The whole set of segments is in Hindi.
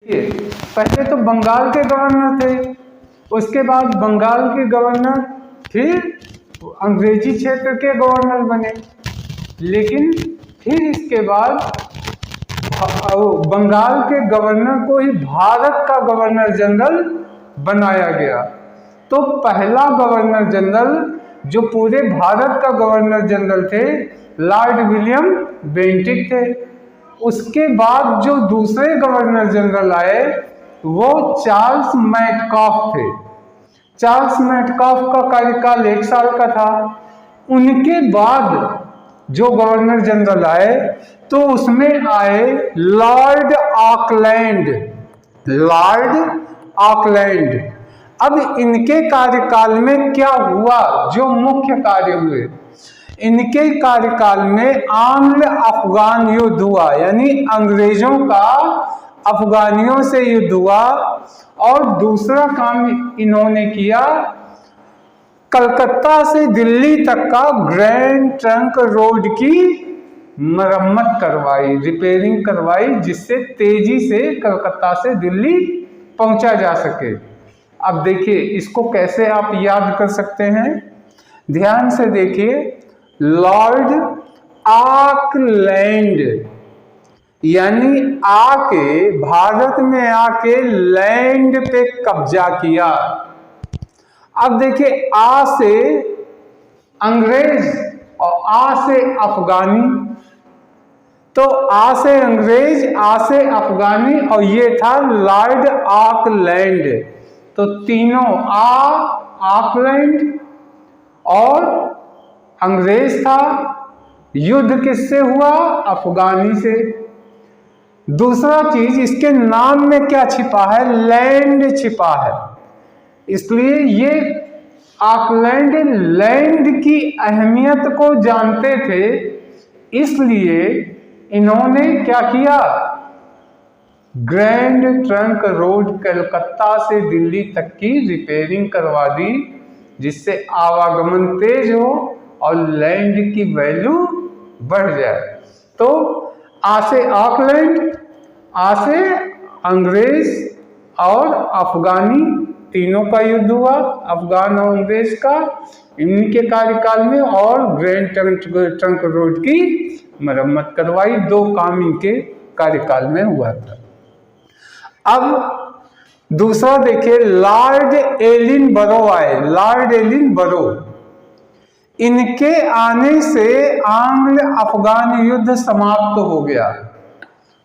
पहले तो बंगाल के गवर्नर थे, उसके बाद बंगाल के गवर्नर फिर अंग्रेजी क्षेत्र के गवर्नर बने, लेकिन फिर इसके बाद बंगाल के गवर्नर को ही भारत का गवर्नर जनरल बनाया गया। तो पहला गवर्नर जनरल जो पूरे भारत का गवर्नर जनरल थे लॉर्ड विलियम बेंटिक थे। उसके बाद जो दूसरे गवर्नर जनरल आए वो चार्ल्स मैटकॉफ थे। चार्ल्स मैटकॉफ का कार्यकाल 1 साल का था। उनके बाद जो गवर्नर जनरल आए तो उसमें आए लॉर्ड ऑकलैंड। Lord Auckland. अब इनके कार्यकाल में क्या हुआ, जो मुख्य कार्य हुए, इनके कार्यकाल में आंग्ल अफगान युद्ध हुआ, यानी अंग्रेजों का अफगानियों से युद्ध हुआ। और दूसरा काम इन्होंने किया, कलकत्ता से दिल्ली तक का ग्रैंड ट्रंक रोड की मरम्मत करवाई, रिपेयरिंग करवाई, जिससे तेजी से कलकत्ता से दिल्ली पहुंचा जा सके। अब देखिए इसको कैसे आप याद कर सकते हैं, ध्यान से देखिए। लॉर्ड ऑकलैंड यानी आके भारत में आके लैंड पे कब्जा किया। अब देखिए आ से अंग्रेज और आ से अफगानी, तो आ से अंग्रेज, आ से अफगानी, और ये था लॉर्ड ऑकलैंड। तो तीनों ऑकलैंड और अंग्रेज था। युद्ध किससे हुआ? अफगानी से। दूसरा चीज, इसके नाम में क्या छिपा है? लैंड छिपा है। इसलिए ये ऑकलैंड लैंड की अहमियत को जानते थे, इसलिए इन्होंने क्या किया, ग्रैंड ट्रंक रोड कलकत्ता से दिल्ली तक की रिपेयरिंग करवा दी, जिससे आवागमन तेज हो और लैंड की वैल्यू बढ़ जाए। तो आ से ऑकलैंड, आ से अंग्रेज और अफगानी, तीनों का युद्ध हुआ, अफगान और अंग्रेज का, इनके कार्यकाल में, और ग्रैंड ट्रंक रोड की मरम्मत करवाई। 2 काम इनके कार्यकाल में हुआ था। अब दूसरा देखिए, लॉर्ड एलिनबरो आए। लॉर्ड एलिनबरो, इनके आने से आंग्ल अफगान युद्ध समाप्त हो गया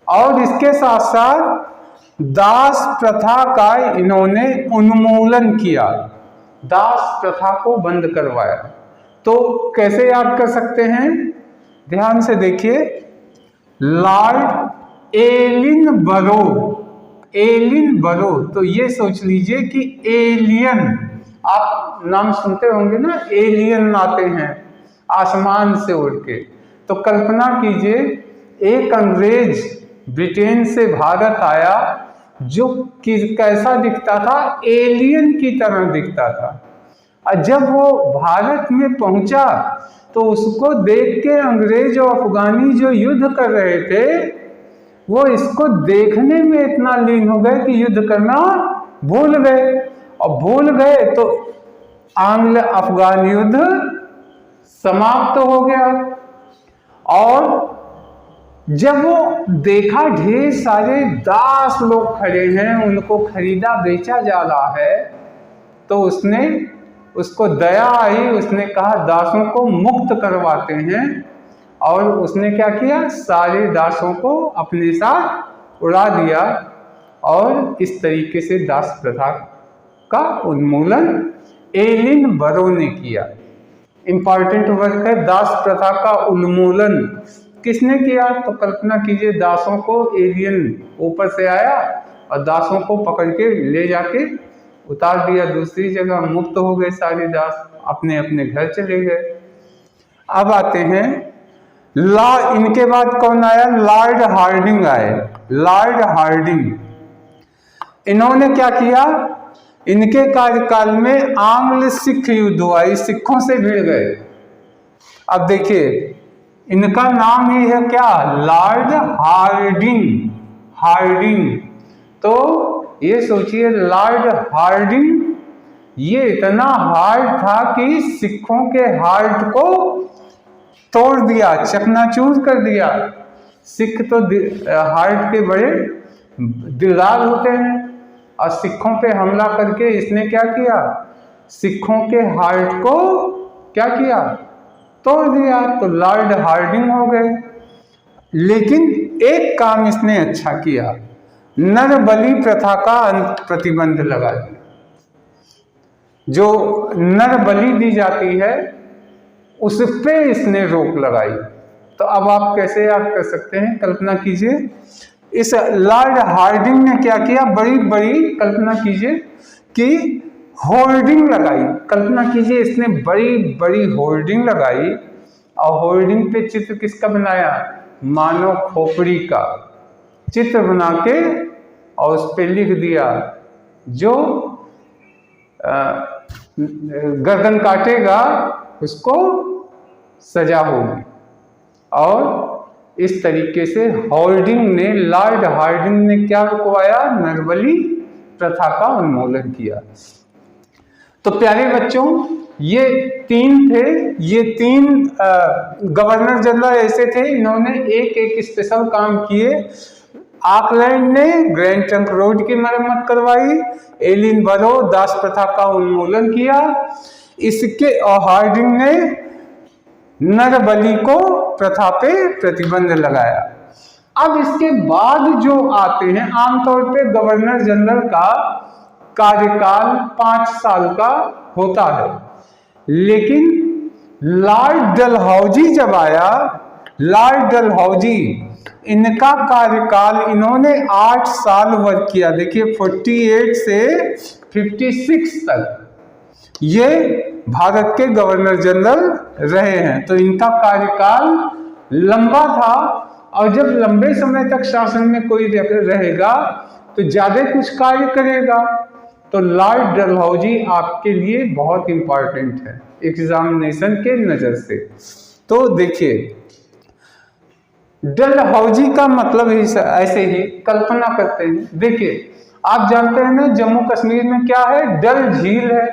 और इसके साथ साथ दास प्रथा का इन्होंने उन्मूलन किया, दास प्रथा को बंद करवाया। तो कैसे याद कर सकते हैं, ध्यान से देखिए। लॉर्ड एलिनबरो, एलिनबरो, तो ये सोच लीजिए कि एलियन, आप नाम सुनते होंगे ना, एलियन आते हैं आसमान से उड़ के। तो कल्पना कीजिए एक अंग्रेज ब्रिटेन से भारत आया जो कैसा दिखता था, एलियन की तरह दिखता था। और जब वो भारत में पहुंचा तो उसको देख के अंग्रेज और अफगानी जो युद्ध कर रहे थे वो इसको देखने में इतना लीन हो गए कि युद्ध करना भूल गए। और भूल गए तो आंग्ल अफगान युद्ध समाप्त हो गया। और जब वो देखा ढेर सारे दास लोग खड़े हैं, उनको खरीदा बेचा जा रहा है, तो उसको दया आई। उसने कहा दासों को मुक्त करवाते हैं, और उसने क्या किया, सारे दासों को अपने साथ उड़ा दिया। और इस तरीके से दास प्रथा का उन्मूलन एलिनबरो ने किया। इंपॉर्टेंट वर्क है, दास प्रथा का उन्मूलन किसने किया? तो कल्पना कीजिए दासों को एलियन ऊपर से आया और दासों को पकड़ के ले जाके उतार दिया दूसरी जगह, मुक्त हो गए सारे दास, अपने अपने घर चले गए। अब आते हैं इनके बाद कौन आया? लॉर्ड हार्डिंग आए। लॉर्ड हार्डिंग, इन्होंने क्या किया, इनके कार्यकाल में आंग्ल सिख युद्ध हुआ, सिखों से भिड़ गए। अब देखिए इनका नाम ही है क्या, लॉर्ड हार्डिंग। हार्डिंग तो ये सोचिए लॉर्ड हार्डिंग ये इतना हार्ड था कि सिखों के हार्ट को तोड़ दिया, चकनाचूर कर दिया। सिख तो हार्ट के बड़े दिलदार होते हैं और सिखों पे हमला करके इसने क्या किया, सिखों के हार्ट को क्या किया, तोड़ दिया। तो लॉर्ड हार्डिंग हो गए। लेकिन एक काम इसने अच्छा किया, नर बलि प्रथा का प्रतिबंध लगा दिया। जो नर बलि दी जाती है उस पे इसने रोक लगाई। तो अब आप कैसे याद कर सकते हैं, कल्पना कीजिए इस लॉर्ड हार्डिंग ने क्या किया, बड़ी बड़ी कल्पना कीजिए कि होर्डिंग लगाई। कल्पना कीजिए इसने बड़ी बड़ी होर्डिंग लगाई और होर्डिंग पे चित्र किसका बनाया, मानव खोपड़ी का चित्र बना के और उस पे लिख दिया जो गर्दन काटेगा उसको सजा होगी। और इस तरीके से हार्डिंग ने, लॉर्ड हार्डिंग ने क्या रुकवाया, नरबली प्रथा का उन्मूलन किया। तो प्यारे बच्चों ये तीन थे, ये तीन गवर्नर जनरल ऐसे थे, इन्होंने एक एक स्पेशल काम किए। ऑकलैंड ने ग्रैंड ट्रंक रोड की मरम्मत करवाई, एलिन बरो दास प्रथा का उन्मूलन किया, इसके और हार्डिंग ने नरबली को प्रथा पे प्रतिबंध लगाया। अब इसके बाद जो आते हैं, आमतौर पे गवर्नर जनरल का कार्यकाल 5 साल का होता है, लेकिन लॉर्ड डलहौजी जब आया, लॉर्ड डलहौजी इनका कार्यकाल इन्होंने 8 साल वर्क किया। देखिए 48 से 56 तक ये भारत के गवर्नर जनरल रहे हैं। तो इनका कार्यकाल लंबा था और जब लंबे समय तक शासन में कोई रहेगा तो ज्यादा कुछ कार्य करेगा। तो लॉर्ड डलहौजी आपके लिए बहुत इंपॉर्टेंट है एग्जामिनेशन के नजर से। तो देखिए डलहौजी का मतलब ऐसे ही कल्पना करते हैं। देखिए आप जानते हैं ना जम्मू कश्मीर में क्या है, डल झील है।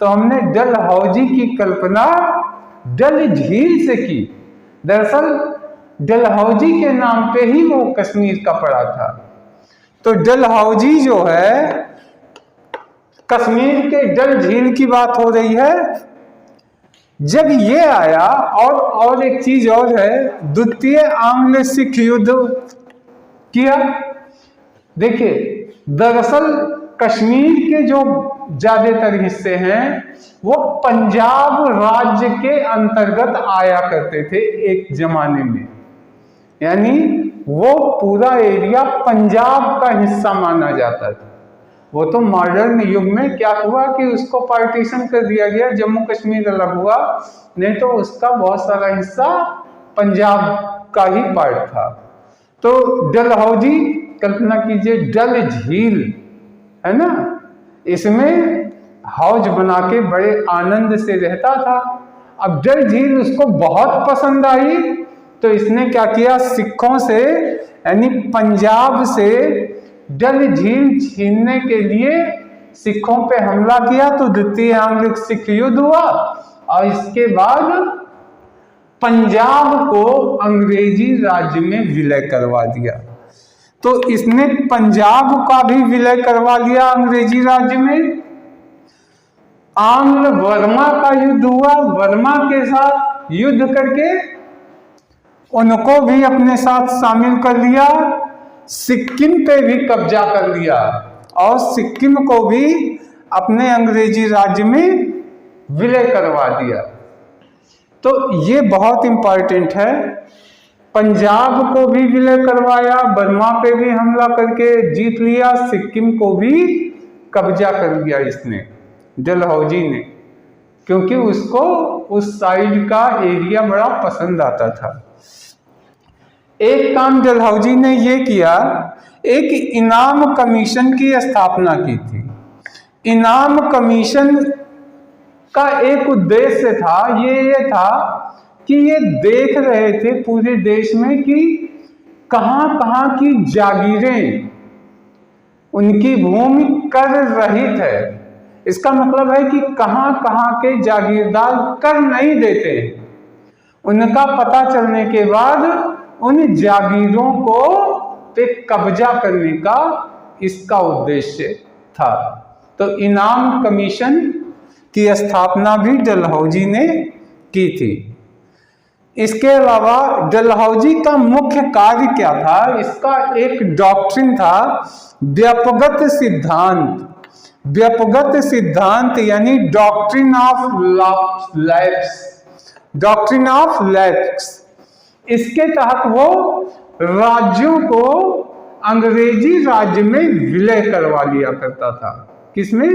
तो हमने डलहौजी की कल्पना डल झील से की। दरअसल डलहौजी के नाम पे ही वो कश्मीर का पड़ा था। तो डलहौजी जो है कश्मीर के डल झील की बात हो रही है। जब ये आया और एक चीज और है, द्वितीय आंग्ल सिख युद्ध किया। देखिए दरअसल कश्मीर के जो ज्यादातर हिस्से हैं वो पंजाब राज्य के अंतर्गत आया करते थे एक जमाने में, यानी वो पूरा एरिया पंजाब का हिस्सा माना जाता था। वो तो मॉडर्न युग में क्या हुआ कि उसको पार्टीशन कर दिया गया, जम्मू कश्मीर अलग हुआ, नहीं तो उसका बहुत सारा हिस्सा पंजाब का ही पार्ट था। तो डलहौजी कल्पना कीजिए डल झील है ना, इसमें हौज बना के बड़े आनंद से रहता था। अब डल झील उसको बहुत पसंद आई तो इसने क्या किया, सिखों से यानी पंजाब से डल झील छीनने के लिए सिखों पे हमला किया। तो द्वितीय आंग्ल सिख युद्ध हुआ और इसके बाद पंजाब को अंग्रेजी राज्य में विलय करवा दिया। तो इसने पंजाब का भी विलय करवा लिया अंग्रेजी राज्य में। आंग्ल वर्मा का युद्ध हुआ, वर्मा के साथ युद्ध करके उनको भी अपने साथ शामिल कर लिया। सिक्किम पे भी कब्जा कर लिया और सिक्किम को भी अपने अंग्रेजी राज्य में विलय करवा दिया। तो ये बहुत इंपॉर्टेंट है। पंजाब को भी विलय करवाया, बर्मा पे भी हमला करके जीत लिया, सिक्किम को भी कब्जा कर लिया इसने, डलहौजी ने, क्योंकि उसको उस साइड का एरिया बड़ा पसंद आता था। एक काम डलहौजी ने ये किया, एक इनाम कमीशन की स्थापना की थी। इनाम कमीशन का एक उद्देश्य था, ये था कि ये देख रहे थे पूरे देश में कि कहाँ कहाँ की जागीरें उनकी भूमि कर रहित है। इसका मतलब है कि कहाँ कहाँ के जागीरदार कर नहीं देते, उनका पता चलने के बाद उन जागीरों को पे कब्जा करने का इसका उद्देश्य था। तो इनाम कमीशन की स्थापना भी डलहौजी ने की थी। इसके अलावा डलहौजी का मुख्य कार्य क्या था? इसका एक डॉक्ट्रिन था, व्यापगत सिद्धांत। व्यापगत सिद्धांत यानी doctrine of lapse, doctrine of lapse. इसके तहत वो राज्यों को अंग्रेजी राज्य में विलय करवा लिया करता था। किसमें?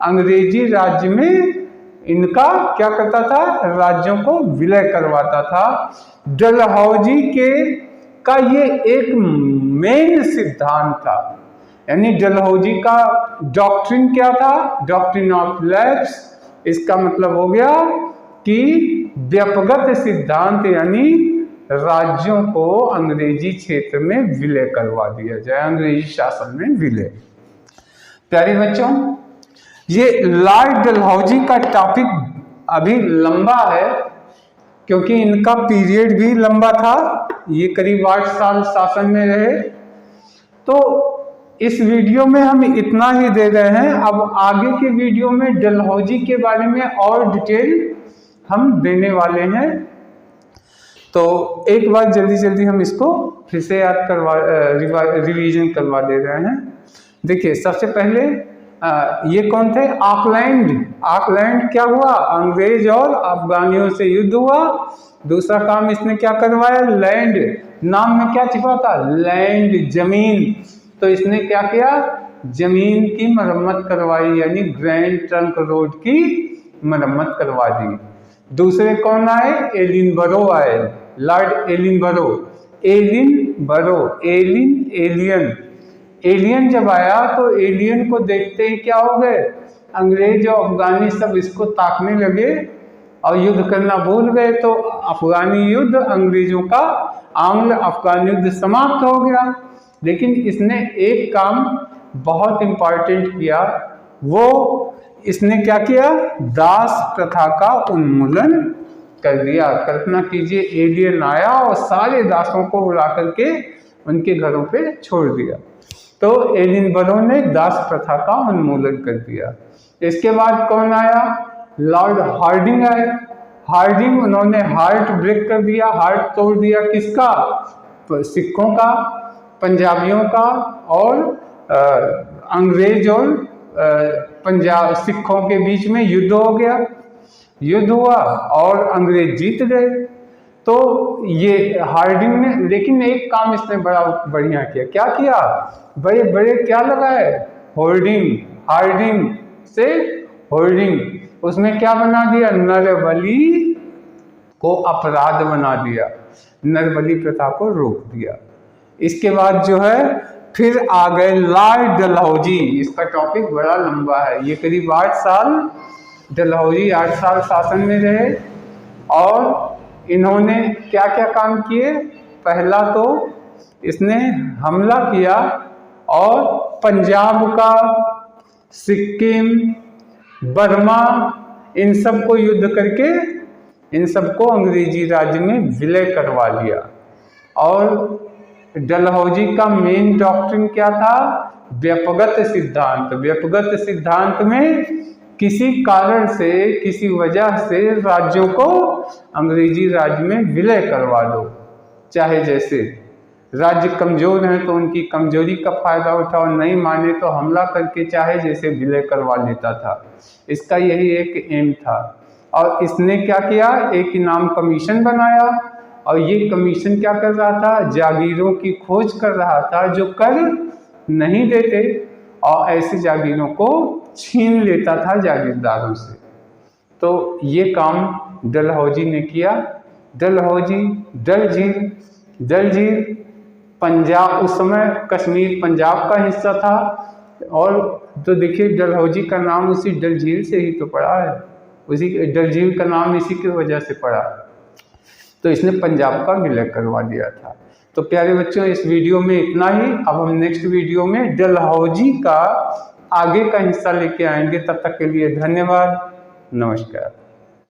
अंग्रेजी राज्य में इनका क्या करता था? राज्यों को विलय करवाता था। डलहौजी के का ये एक मेन सिद्धांत था। यानी डलहौजी का डॉक्ट्रिन क्या था? Doctrine of lapse. इसका मतलब हो गया कि व्यापगत सिद्धांत यानी राज्यों को अंग्रेजी क्षेत्र में विलय करवा दिया जाए, अंग्रेजी शासन में विलय। प्यारे बच्चों, ये लॉर्ड डलहौजी का टॉपिक अभी लंबा है क्योंकि इनका पीरियड भी लंबा था। ये करीब 8 साल शासन में रहे। तो इस वीडियो में हम इतना ही दे रहे हैं। अब आगे के वीडियो में डलहौजी के बारे में और डिटेल हम देने वाले हैं। तो एक बार जल्दी जल्दी हम इसको फिर से याद करवा रिवीजन करवा दे रहे हैं। देखिए, सबसे पहले ये कौन थे? ऑकलैंड। ऑकलैंड क्या हुआ? अंग्रेज और अफगानियों से युद्ध हुआ। दूसरा काम इसने क्या करवाया? लैंड। नाम में क्या छिपा था? लैंड, जमीन। तो इसने क्या किया? जमीन की मरम्मत करवाई, यानी ग्रैंड ट्रंक रोड की मरम्मत करवा दी। दूसरे कौन आए? एलिनबरो आए, लॉर्ड एलिनबरो। एलिनबरो, एलियन। एलियन जब आया तो एलियन को देखते ही क्या हो गए? अंग्रेज और अफगानी सब इसको ताकने लगे और युद्ध करना भूल गए। तो अफगानी युद्ध, अंग्रेजों का आंग्ल अफगान युद्ध समाप्त हो गया। लेकिन इसने एक काम बहुत इंपॉर्टेंट किया। वो इसने क्या किया? दास प्रथा का उन्मूलन कर दिया। कल्पना कीजिए, एलियन आया और सारे दासों को बुला करके उनके घरों पे छोड़ दिया। तो एलिनबरो ने दास प्रथा का उन्मूलन कर दिया। इसके बाद कौन आया? लॉर्ड हार्डिंग आए। हार्डिंग, उन्होंने हार्ट ब्रेक कर दिया, हार्ट तोड़ दिया। किसका? सिखों का, पंजाबियों का, और अंग्रेज और पंजाब सिखों के बीच में युद्ध हो गया। युद्ध हुआ और अंग्रेज जीत गए। तो ये हार्डिंग ने, लेकिन एक काम इसने बड़ा बढ़िया किया। क्या किया? बड़े बड़े क्या लगाए? होर्डिंग। हार्डिंग से होर्डिंग, उसमें क्या बना दिया? नरबली को अपराध बना दिया, नरबली प्रथा को रोक दिया। इसके बाद जो है फिर आ गए लॉर्ड डलहौजी। इसका टॉपिक बड़ा लंबा है। ये करीब 8 साल डलहौजी 8 साल शासन में रहे और इन्होंने क्या क्या काम किए? पहला तो इसने हमला किया और पंजाब का, सिक्किम, बर्मा, इन सब को युद्ध करके इन सबको अंग्रेजी राज्य में विलय करवा लिया। और डलहौजी का मेन डॉक्ट्रिन क्या था? व्यापगत सिद्धांत। व्यापगत सिद्धांत में किसी कारण से, किसी वजह से राज्यों को अंग्रेजी राज्य में विलय करवा दो। चाहे जैसे राज्य कमजोर हैं तो उनकी कमजोरी का फायदा उठाओ, नहीं माने तो हमला करके चाहे जैसे विलय करवा लेता था। इसका यही एक एम था। और इसने क्या किया? एक इनाम कमीशन बनाया और ये कमीशन क्या कर रहा था? जागीरों की खोज कर रहा था जो कर नहीं देते और ऐसे जागीरों को छीन लेता था जागीरदारों से। तो ये काम डलहौजी ने किया। डलहौजी, डल झील पंजाब, उस समय कश्मीर पंजाब का हिस्सा था। और तो देखिए, डलहौजी का नाम उसी डल झील से ही तो पड़ा है, उसी डल झील का नाम इसी की वजह से पड़ा। तो इसने पंजाब का विलय करवा दिया था। तो प्यारे बच्चों, इस वीडियो में इतना ही। अब हम नेक्स्ट वीडियो में डलहौजी का आगे का हिस्सा लेके आएंगे। तब तक के लिए धन्यवाद, नमस्कार।